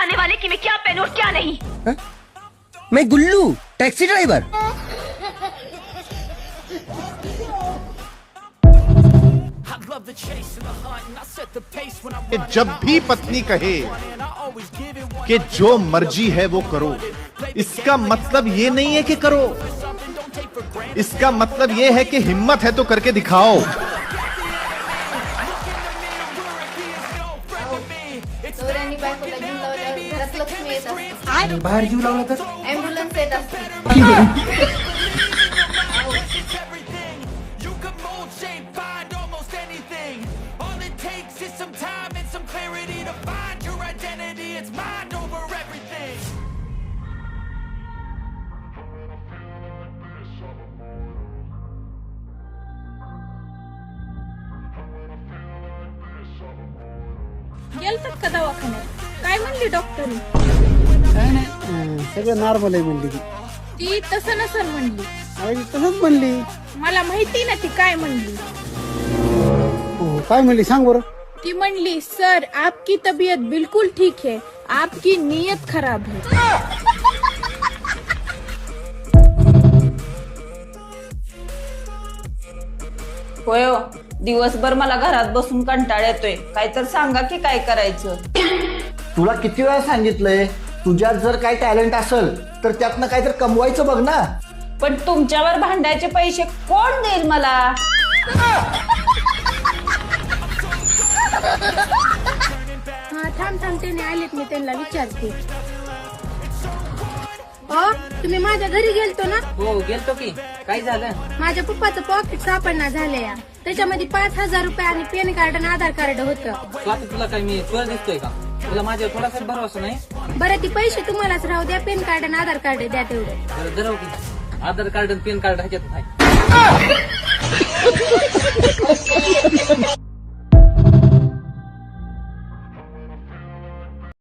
बताने वाले कि मैं क्या पहनूं और क्या नहीं। हा? मैं गुल्लू टैक्सी ड्राइवर। कि जब भी पत्नी कहे कि जो मर्जी है वो करो, इसका मतलब ये नहीं है कि करो, इसका मतलब ये है कि हिम्मत है तो करके दिखाओ। बाहेर जीव लावला तर ॲम्ब्युलन्स येत असते. गेलतात का दवाखान्यात? काय म्हणली डॉक्टर? काय नाही सगळं नॉर्मल आहे म्हणली ती तसं नसल म्हणली. ती तसंच म्हणली. मला माहिती ना ती काय म्हणली. हो काय म्हणली सांग बरं. ती म्हणली सर आपकी तबीयत बिल्कुल ठीक है, आपकी नीयत खराब है. होय हो. दिवसभर मला घरात बसून कंटाळ येतोय. काय तर सांगा की काय करायचं. तुला किती वेळा सांगितलंय, तुझ्यात जर काय टॅलेंट असेल तर त्यातनं काहीतरी कमवायचं बघ ना. पण तुमच्यावर भांडायचे पैसे कोण देईल मला? हा थांब त्याने आलेत, मी त्यांना विचारते. हो तुम्ही माझ्या घरी गेलतो ना? हो गेलतो की. काय झालं? माझ्या पप्पाचं पॉकेट सापडणार झालंय. त्याच्यामध्ये 5,000 रुपये आणि पॅन कार्ड आणि आधार कार्ड होतं. स्वाती तुला काय मी चोर दिसतोय का? तुला माझ्यावर थोडासा भरोसा नाही? बरं ती पैसे तुम्हालाच राहू द्या, पॅन कार्ड आणि आधार कार्ड द्या तेवढं. बरं जरा की आधार कार्ड आणि पॅन कार्ड ह्याच्यात आहे.